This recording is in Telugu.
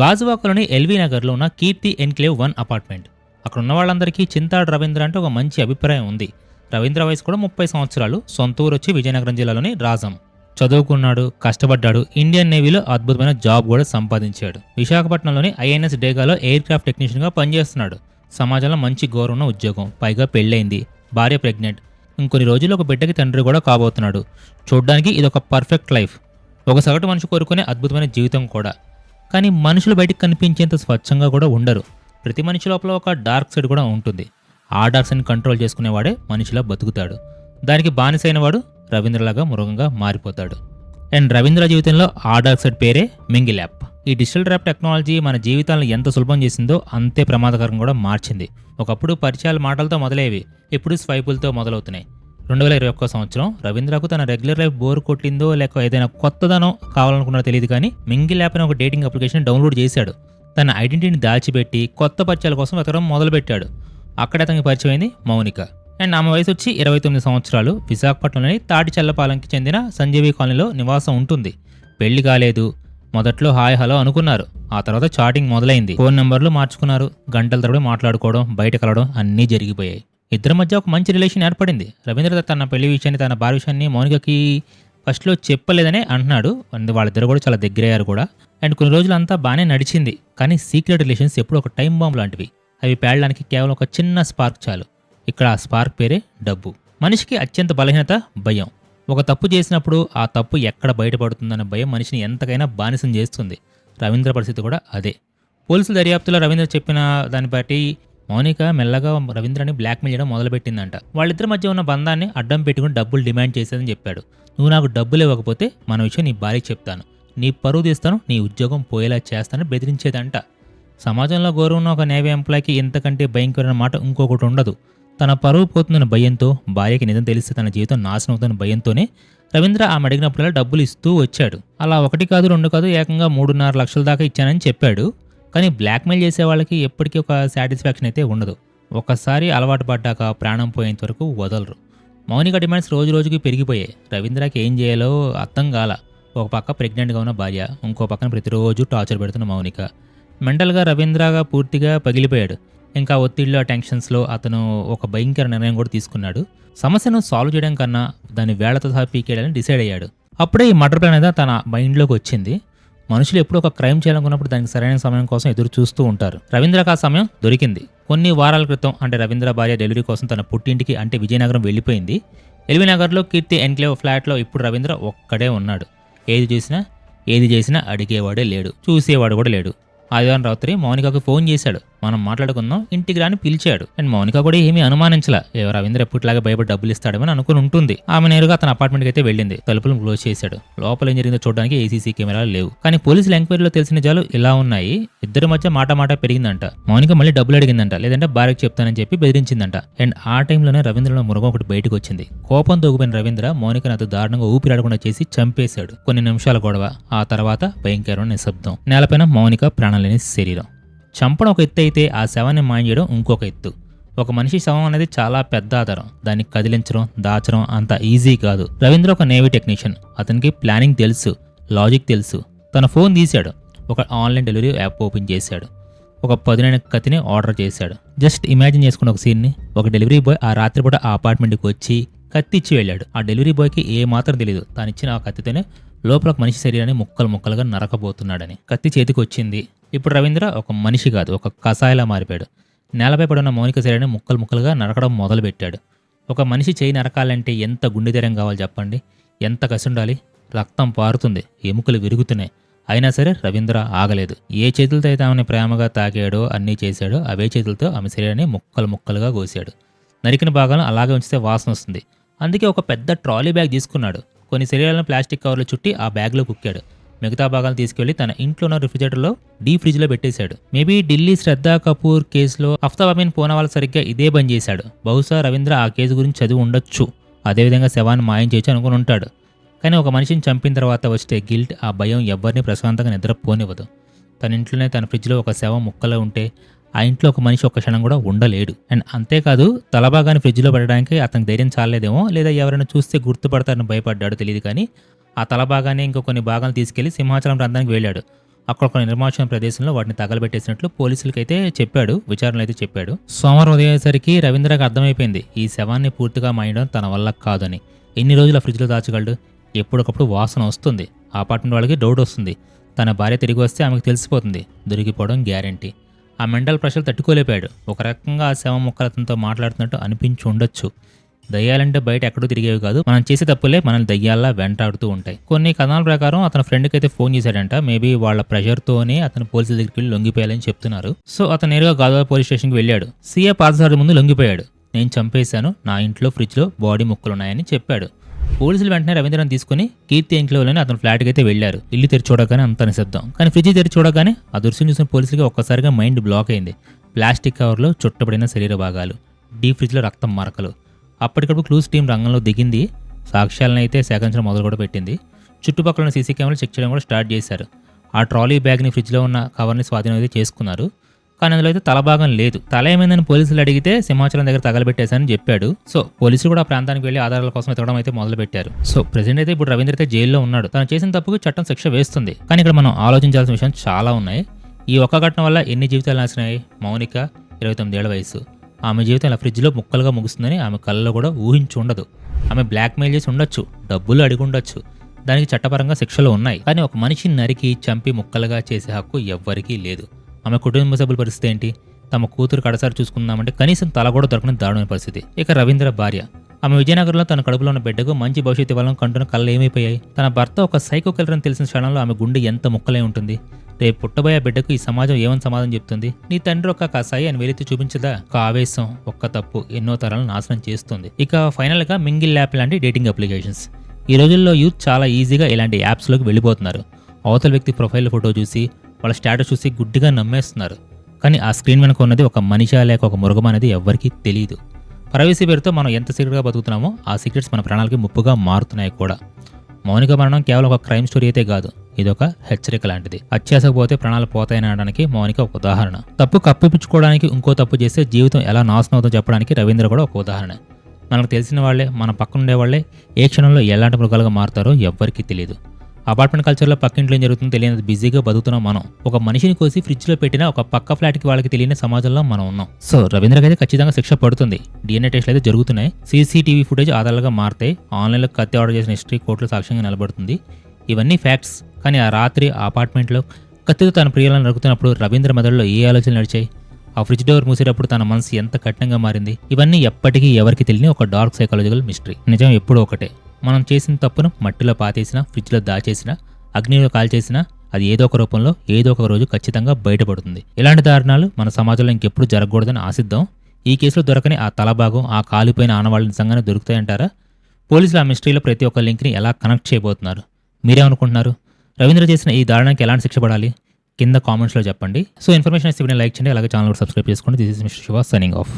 గాజువాకలోని ఎల్వీ నగర్లో ఉన్న కీర్తి ఎన్క్లేవ్ 1 అపార్ట్మెంట్. అక్కడ ఉన్న వాళ్ళందరికీ చింతాడు రవీంద్ర అంటే ఒక మంచి అభిప్రాయం ఉంది. రవీంద్ర వయసు కూడా 30 సంవత్సరాలు. సొంత ఊరు వచ్చి విజయనగరం జిల్లాలోని రాజం. చదువుకున్నాడు, కష్టపడ్డాడు, ఇండియన్ నేవీలో అద్భుతమైన జాబ్ కూడా సంపాదించాడు. విశాఖపట్నంలోని ఐఎన్ఎస్ డేగాలో ఎయిర్ క్రాఫ్ట్ టెక్నీషియన్గా పనిచేస్తున్నాడు. సమాజంలో మంచి గౌరవం ఉద్యోగం, పైగా పెళ్ళైంది, భార్య ప్రెగ్నెంట్, ఇంకొన్ని రోజుల్లో ఒక బిడ్డకి తండ్రి కూడా కాబోతున్నాడు. చూడ్డానికి ఇదొక పర్ఫెక్ట్ లైఫ్, ఒక సగటు మనిషి కోరుకునే అద్భుతమైన జీవితం కూడా. కానీ మనుషులు బయటికి కనిపించేంత స్వచ్ఛంగా కూడా ఉండరు. ప్రతి మనిషి లోపల ఒక డార్క్ సైడ్ కూడా ఉంటుంది. ఆ డార్క్ సైడ్ని కంట్రోల్ చేసుకునేవాడే మనిషిలా బతుకుతాడు. దానికి బానిసైన వాడు రవీంద్రలాగా మృగంగా మారిపోతాడు. అండ్ రవీంద్ర జీవితంలో ఆ డార్క్ సైడ్ పేరే మింగిల్ యాప్. ఈ డిజిటల్ ర్యాప్ టెక్నాలజీ మన జీవితాలను ఎంత సులభం చేసిందో అంతే ప్రమాదకరం కూడా మార్చింది. ఒకప్పుడు పరిచయాలు మాటలతో మొదలయ్యేవి, ఇప్పుడు స్వైపులతో మొదలవుతున్నాయి. 2021 సంవత్సరం రవీంద్రకు తన రెగ్యులర్ లైఫ్ బోర్ కొట్టిందో లేక ఏదైనా కొత్తదనం కావాలనుకున్నారో తెలియదు కానీ మింగిల్ యాప్ అనే ఒక డేటింగ్ అప్లికేషన్ డౌన్లోడ్ చేశాడు. తన ఐడెంటిటీని దాచిపెట్టి కొత్త పరిచయాల కోసం వెతకడం మొదలుపెట్టాడు. అక్కడ అతనికి పరిచయమైంది మౌనిక. అండ్ ఆమె వయసు వచ్చి 29 సంవత్సరాలు. విశాఖపట్నంలోని తాటిచల్లపాలెంకి చెందిన సంజీవి కాలనీలో నివాసం ఉంటుంది. పెళ్లి కాలేదు. మొదట్లో హాయ్ హలో అనుకున్నారు. ఆ తర్వాత చాటింగ్ మొదలైంది. ఫోన్ నెంబర్లు మార్చుకున్నారు. గంటల తరబడి మాట్లాడుకోవడం, బయట కలవడం అన్నీ జరిగిపోయాయి. ఇద్దరి మధ్య ఒక మంచి రిలేషన్ ఏర్పడింది. రవీంద్ర తన పెళ్లి విషయాన్ని, తన భార్య విషయాన్ని మౌనికకి ఫస్ట్లో చెప్పలేదనే అంటున్నాడు. అండ్ వాళ్ళిద్దరు కూడా చాలా దగ్గరయ్యారు కూడా. అండ్ కొన్ని రోజులు అంతా బాగానే నడిచింది. కానీ సీక్రెట్ రిలేషన్స్ ఎప్పుడు ఒక టైం బాంబ్ లాంటివి. అవి పేలడానికి కేవలం ఒక చిన్న స్పార్క్ చాలు. ఇక్కడ ఆ స్పార్క్ పేరే డబ్బు. మనిషికి అత్యంత బలహీనత భయం. ఒక తప్పు చేసినప్పుడు ఆ తప్పు ఎక్కడ బయటపడుతుందన్న భయం మనిషిని ఎంతకైనా బానిసం చేస్తుంది. రవీంద్ర పరిస్థితి కూడా అదే. పోలీసుల దర్యాప్తులో రవీంద్ర చెప్పిన దాన్ని బట్టి మౌనిక మెల్లగా రవీంద్రని బ్లాక్మెయిల్ చేయడం మొదలుపెట్టిందంట. వాళ్ళిద్దరి మధ్య ఉన్న బంధాన్ని అడ్డం పెట్టుకుని డబ్బులు డిమాండ్ చేసేదని చెప్పాడు. నువ్వు నాకు డబ్బులు ఇవ్వకపోతే మన విషయం నీ భార్యకి చెప్తాను, నీ పరువు తీస్తాను, నీ ఉద్యోగం పోయేలా చేస్తానని బెదిరించేదంట. సమాజంలో గౌరవం ఒక నేవీ ఎంప్లాయ్కి ఇంతకంటే భయంకరమైన మాట ఇంకొకటి ఉండదు. తన పరువు పోతుందన్న భయంతో, భార్యకి నిజం తెలిస్తే తన జీవితం నాశనం అవుతున్న భయంతోనే రవీంద్ర ఆమె అడిగినప్పుడల్లా డబ్బులు ఇస్తూ వచ్చాడు. అలా 1 కాదు 2 కాదు ఏకంగా 3.5 లక్షల దాకా ఇచ్చానని చెప్పాడు. కానీ బ్లాక్మెయిల్ చేసే వాళ్ళకి ఎప్పటికీ ఒక సాటిస్ఫాక్షన్ అయితే ఉండదు. ఒకసారి అలవాటు పడ్డాక ప్రాణం పోయేంత వరకు వదలరు. మౌనిక డిమాండ్స్ రోజు రోజుకి పెరిగిపోయాయి. రవీంద్రకి ఏం చేయాలో అర్థం కాల. ఒక పక్క ప్రెగ్నెంట్గా ఉన్న భార్య, ఇంకో పక్కన ప్రతిరోజు టార్చర్ పెడుతున్న మౌనిక. మెంటల్గా రవీంద్రగా పూర్తిగా పగిలిపోయాడు. ఇంకా ఒత్తిడిలో, టెన్షన్స్లో అతను ఒక భయంకర నిర్ణయం కూడా తీసుకున్నాడు. సమస్యను సాల్వ్ చేయడం కన్నా దాన్ని వేళ్లతో సహా పీకేయాలని డిసైడ్ అయ్యాడు. అప్పుడే ఈ మర్డర్ ప్లాన్ అనేది తన మైండ్లోకి వచ్చింది. మనుషులు ఎప్పుడు ఒక క్రైమ్ చేయాలనుకున్నప్పుడు దానికి సరైన సమయం కోసం ఎదురు చూస్తూ ఉంటారు. రవీంద్రకు ఆ సమయం దొరికింది. కొన్ని వారాల క్రితం అంటే రవీంద్ర భార్య డెలివరీ కోసం తన పుట్టింటికి అంటే విజయనగరం వెళ్ళిపోయింది. ఎల్వీ నగర్లో కీర్తి ఎన్క్లేవ్ ఫ్లాట్లో ఇప్పుడు రవీంద్ర ఒక్కడే ఉన్నాడు. ఏది చేసినా అడిగేవాడే లేడు, చూసేవాడు కూడా లేడు. ఆదివారం రాత్రి మౌనికకు ఫోన్ చేశాడు. మనం మాట్లాడుకుందాం, ఇంటికి రాని పిలిచాడు. అండ్ మౌనిక కూడా ఏమీ అనుమానించలా. రవీంద్ర ఎప్పటిలాగా భయపడి డబ్బులు ఇస్తాడమని అనుకుని ఉంటుంది. ఆమె నేరుగా తన అపార్ట్మెంట్కి అయితే వెళ్ళింది. తలుపులను క్లోజ్ చేశాడు. లోపల ఏం జరిగిందో చూడడానికి ఏసీసీ కెమెరాలు లేవు. కానీ పోలీసుల ఎంక్వైరీలో తెలిసిన నిజాలు ఇలా ఉన్నాయి. ఇద్దరి మధ్య మాట పెరిగిందంట. మౌనిక మళ్ళీ డబ్బులు అడిగిందంట, లేదంటే భార్యకు చెప్తానని చెప్పి బెదిరించిందంట. అండ్ ఆ టైంలోనే రవీంద్రలో మృగం ఒకటి బయటకు వచ్చింది. కోపంతో ఊగిపోయిన రవీంద్ర మౌనికను అతి దారుణంగా ఊపిరాడకుండా చేసి చంపేశాడు. కొన్ని నిమిషాల గొడవ, ఆ తర్వాత భయంకరమైన నిశ్శబ్దం. నేలపైన మౌనిక ప్రాణాలేని శరీరం. చంపడం ఒక ఎత్తు అయితే ఆ శవాన్ని మాయం చేయడం ఇంకొక ఎత్తు. ఒక మనిషి శవం అనేది చాలా పెద్ద ఆధారం. దాన్ని కదిలించడం, దాచడం అంత ఈజీ కాదు. రవీంద్ర ఒక నేవీ టెక్నీషియన్. అతనికి ప్లానింగ్ తెలుసు, లాజిక్ తెలుసు. తన ఫోన్ తీశాడు. ఒక ఆన్లైన్ డెలివరీ యాప్ ఓపెన్ చేశాడు. ఒక పదునైన కత్తిని ఆర్డర్ చేశాడు. జస్ట్ ఇమాజిన్ చేసుకున్న ఒక సీన్ని. ఒక డెలివరీ బాయ్ ఆ రాత్రిపూట ఆ అపార్ట్మెంట్కి వచ్చి కత్తి ఇచ్చి వెళ్ళాడు. ఆ డెలివరీ బాయ్కి ఏ మాత్రం తెలియదు తాను ఇచ్చిన ఆ కత్తితోనే లోపల ఒక మనిషి శరీరాన్ని ముక్కలుగా నరకబోతున్నాడని. కత్తి చేతికి వచ్చింది. ఇప్పుడు రవీంద్ర ఒక మనిషి కాదు, ఒక కసాయిలా మారిపోయాడు. నేలపై పడున్న మౌనిక శరీరాన్ని ముక్కలుగా నరకడం మొదలుపెట్టాడు. ఒక మనిషి చేయి నరకాలంటే ఎంత గుండెధైర్యం కావాలి చెప్పండి. ఎంత కసి ఉండాలి. రక్తం పారుతుంది, ఎముకలు విరుగుతున్నాయి. అయినా సరే రవీంద్ర ఆగలేదు. ఏ చేతులతో అయితే ఆమెను ప్రేమగా తాకాడో, అన్నీ చేశాడో అవే చేతులతో ఆమె శరీరాన్ని ముక్కలుగా కోసాడు. నరికిన భాగాలను అలాగే ఉంచితే వాసన వస్తుంది. అందుకే ఒక పెద్ద ట్రాలీ బ్యాగ్ తీసుకున్నాడు. కొన్ని శరీరాలను ప్లాస్టిక్ కవర్లు చుట్టి ఆ బ్యాగ్లో కుక్కాడు. మిగతా భాగాలను తీసుకెళ్లి తన ఇంట్లో ఉన్న రిఫ్రిజిరేటర్లో డీప్ ఫ్రిడ్జ్లో పెట్టేశాడు. మేబీ ఢిల్లీ శ్రద్ధా కపూర్ కేసులో ఆఫ్తాబ్ అమీన్ పూనావాలా సరిగ్గా ఇదే పని చేశాడు. బహుశా రవీంద్ర ఆ కేసు గురించి చదివి ఉండొచ్చు. అదేవిధంగా శవాన్ని మాయం చేయొచ్చు అనుకుని ఉంటాడు. కానీ ఒక మనిషిని చంపిన తర్వాత వచ్చే గిల్ట్, ఆ భయం ఎవరిని ప్రశాంతంగా నిద్రపోనివ్వదు. తన ఇంట్లోనే తన ఫ్రిడ్జ్లో ఒక శవం ముక్కలో ఉంటే ఆ ఇంట్లో ఒక మనిషి ఒక్క క్షణం కూడా ఉండలేడు. అండ్ అంతేకాదు తలభాగాన్ని ఫ్రిడ్జ్లో పెట్టడానికి అతనికి ధైర్యం చాలేదేమో, లేదా ఎవరైనా చూస్తే గుర్తుపడతారని భయపడ్డాడు తెలియదు. కానీ ఆ తల భాగాన్ని ఇంకో కొన్ని భాగాలు తీసుకెళ్లి సింహాచలం ప్రాంతానికి వెళ్ళాడు. అక్కడ ఒక నిర్మానుష్యమైన ప్రదేశంలో వాటిని తగలబెట్టేసినట్లు పోలీసులకైతే చెప్పాడు, విచారణలో అయితే చెప్పాడు. సోమవారం ఉదయం అయ్యేసరికి రవీంద్రకి అర్థమైపోయింది ఈ శవాన్ని పూర్తిగా మాయడం తన వల్ల కాదని. ఎన్ని రోజులు ఆ ఫ్రిడ్జ్లో దాచగలడు? ఎప్పటికప్పుడు వాసన వస్తుంది. అపార్ట్మెంట్ వాళ్ళకి డౌట్ వస్తుంది. తన భార్య తిరిగి వస్తే ఆమెకు తెలిసిపోతుంది, దొరికిపోవడం గ్యారంటీ. ఆ మెంటల్ ప్రెషర్ తట్టుకోలేపాడు. ఒక రకంగా ఆ శవం ముక్కలు అతనితో మాట్లాడుతున్నట్టు అనిపించి ఉండొచ్చు. దయ్యాలంటే బయట ఎక్కడూ తిరిగేవి కాదు, మనం చేసే తప్పులే మనల్ని దయ్యాల్లా వెంటాడుతూ ఉంటాయి. కొన్ని కథనాల ప్రకారం అతని ఫ్రెండ్కి అయితే ఫోన్ చేశాడంట. మేబీ వాళ్ళ ప్రెషర్తోనే అతను పోలీసుల దగ్గరికి వెళ్ళి లొంగిపోయాలని చెప్తున్నారు. సో అతను నేరుగా గాజువాక పోలీస్ స్టేషన్కి వెళ్ళాడు. సీఏ పాదసారి ముందు లొంగిపోయాడు. నేను చంపేశాను, నా ఇంట్లో ఫ్రిడ్జ్లో బాడీ ముక్కలున్నాయని చెప్పాడు. పోలీసులు వెంటనే రవీంద్రని తీసుకుని కీర్తి ఎన్క్లేవ్లోనే అతను ఫ్లాట్కి అయితే వెళ్లారు. ఇల్లు తెరిచి చూడగానే అంత నిశ్శబ్దం. కానీ ఫ్రిడ్జ్ తెరిచి చూడగానే ఆ దృశ్యం చూసిన పోలీసులకి ఒక్కసారిగా మైండ్ బ్లాక్ అయింది. ప్లాస్టిక్ కవర్లో చుట్టబడిన శరీర భాగాలు, డీప్ ఫ్రిడ్జ్లో రక్తం మరకలు. అప్పటికప్పుడు క్లూస్ టీం రంగంలో దిగింది. సాక్ష్యాలను అయితే సేకరించడం మొదలు కూడా పెట్టింది. చుట్టుపక్కల ఉన్న సీసీ కెమెరాలు చెక్ చేయడం కూడా స్టార్ట్ చేశారు. ఆ ట్రాలీ బ్యాగ్ని ఫ్రిడ్జ్లో ఉన్న కవర్ని స్వాధీనం అయితే చేసుకున్నారు. కానీ అందులో అయితే తల భాగం లేదు. తల ఏమైందని పోలీసులు అడిగితే సింహాచలం దగ్గర తగలబెట్టేశారని చెప్పాడు. సో పోలీసులు కూడా ఆ ప్రాంతానికి వెళ్లి ఆధారాల కోసం ఎతకడం అయితే మొదలు పెట్టారు. సో ప్రెసిడెంట్ అయితే ఇప్పుడు రవీంద్ర అయితే జైల్లో ఉన్నాడు. తను చేసిన తప్పుకు చట్టం శిక్ష వేస్తుంది. కానీ ఇక్కడ మనం ఆలోచించాల్సిన విషయం చాలా ఉన్నాయి. ఈ ఒక్క ఘటన వల్ల ఎన్ని జీవితాలు నాశనమయ్యాయి? మౌనిక 29 ఏళ్ల వయసు. ఆమె జీవితం ఇలా ఫ్రిడ్జ్లో ముక్కలుగా ముగుస్తుందని ఆమె కళ్ళలో కూడా ఊహించి ఉండదు. ఆమె బ్లాక్మెయిల్ చేసి ఉండొచ్చు, డబ్బులు అడిగి ఉండొచ్చు. దానికి చట్టపరంగా శిక్షలు ఉన్నాయి. కానీ ఒక మనిషిని నరికి చంపి ముక్కలుగా చేసే హక్కు ఎవ్వరికీ లేదు. ఆమె కుటుంబ సభ్యుల పరిస్థితి ఏంటి? తమ కూతురు కడసారి చూసుకుందామంటే కనీసం తల కూడా దొరకని దారుణమైన పరిస్థితి. ఇక రవీంద్ర భార్య, ఆమె విజయనగరంలో తన కడుపులో ఉన్న బిడ్డకు మంచి భవిష్యత్తు ఇవ్వాలని కంటున్న కళ్ళు ఏమైపోయాయి? తన భర్త ఒక సైకో కిల్లర్ అని తెలిసిన క్షణంలో ఆమె గుండె ఎంత ముక్కలై ఉంటుంది. రేపు పుట్టబోయే బిడ్డకు ఈ సమాజం ఏమని సమాధానం చెప్తుంది? నీ తండ్రి ఒక కసాయి అని వెలితి చూపించదా? ఒక ఆవేశం, ఒక్క తప్పు ఎన్నో తరాలను నాశనం చేస్తుంది. ఇక ఫైనల్ గా మింగిల్ యాప్ లాంటి డేటింగ్ అప్లికేషన్స్. ఈ రోజుల్లో యూత్ చాలా ఈజీగా ఇలాంటి యాప్స్లోకి వెళ్ళిపోతున్నారు. అవతల వ్యక్తి ప్రొఫైల్ ఫోటో చూసి వాళ్ళ స్టేటస్ చూసి గుడ్డిగా నమ్మేస్తున్నారు. కానీ ఆ స్క్రీన్ వెనుక ఉన్నది ఒక మనిషి లేక ఒక మృగం అనేది ఎవ్వరికీ తెలియదు. ప్రైవసీ పేరుతో మనం ఎంత సీక్రెట్గా బతుకుతున్నామో ఆ సీక్రెట్స్ మన ప్రాణాలకి ముప్పుగా మారుతున్నాయి కూడా. మౌనిక మరణం కేవలం ఒక క్రైమ్ స్టోరీ అయితే కాదు, ఇదొక హెచ్చరిక లాంటిది. అత్యాసకపోతే ప్రాణాలు పోతాయనడానికి మౌనిక ఒక ఉదాహరణ. తప్పు కప్పిపుచ్చుకోవడానికి ఇంకో తప్పు చేస్తే జీవితం ఎలా నాశనం అవుతుందో చెప్పడానికి రవీంద్ర కూడా ఒక ఉదాహరణ. మనకు తెలిసిన వాళ్లే, మన పక్కనుండే వాళ్లే ఏ క్షణంలో ఎలాంటి మృగాలుగా మారుతారో ఎవ్వరికీ తెలియదు. అపార్ట్మెంట్ కల్చర్లో పక్కింట్లో ఏం జరుగుతుందో తెలియని బిజీగా బతుకుతున్నాం మనం. ఒక మనిషిని కోసి ఫ్రిడ్జ్లో పెట్టిన ఒక పక్క ఫ్లాట్కి వాళ్ళకి తెలియని సమాజంలో మనం ఉన్నాం. సో రవీంద్రకి అయితే ఖచ్చితంగా శిక్ష పడుతుంది. DNA టెస్ట్లు అయితే జరుగుతున్నాయి. CCTV ఫుటేజ్ ఆధారాలుగా మారుతాయి. ఆన్లైన్లో కత్తి ఆర్డర్ చేసిన హిస్టరీ కోర్టులో సాక్ష్యంగా నిలబడుతుంది. ఇవన్నీ ఫ్యాక్ట్స్. కానీ ఆ రాత్రి ఆ అపార్ట్మెంట్లో కత్తితో తన ప్రియులను నరుకుతున్నప్పుడు రవీంద్ర మెదడులో ఏ ఆలోచనలు నడిచాయి? ఆ ఫ్రిడ్జ్ డోర్ మూసేటప్పుడు తన మనసు ఎంత కఠినంగా మారింది? ఇవన్నీ ఎప్పటికీ ఎవరికి తెలియని ఒక డార్క్ సైకాలజికల్ మిస్టరీ. నిజం ఎప్పుడూ ఒకటే. మనం చేసిన తప్పును మట్టిలో పాతేసినా, ఫ్రిడ్జ్లో దాచేసినా, అగ్నిలో కాల్చేసినా అది ఏదో ఒక రూపంలో ఏదో ఒక రోజు ఖచ్చితంగా బయటపడుతుంది. ఇలాంటి దారుణాలు మన సమాజంలో ఇంకెప్పుడు జరగకూడదని ఆశిద్దాం. ఈ కేసులో దొరకని ఆ తలభాగం, ఆ కాలిపోయిన ఆనవాళ్ళు నిజంగానే దొరుకుతాయంటారా? పోలీసులు ఆ మిస్టరీలో ప్రతి ఒక్క లింక్ని ఎలా కనెక్ట్ చేయబోతున్నారు? మీరేమనుకుంటున్నారు? రవీంద్ర చేసిన ఈ దారుణానికి ఎలాంటి శిక్ష పడాలి? కింద కామెంట్స్లో చెప్పండి. సో ఇన్ఫర్మేషన్ ఇస్తే లైక్ చేయండి, అలాగే ఛానల్ కూడా సబ్స్క్రైబ్ చేసుకోండి. This is mister Shiva signing off.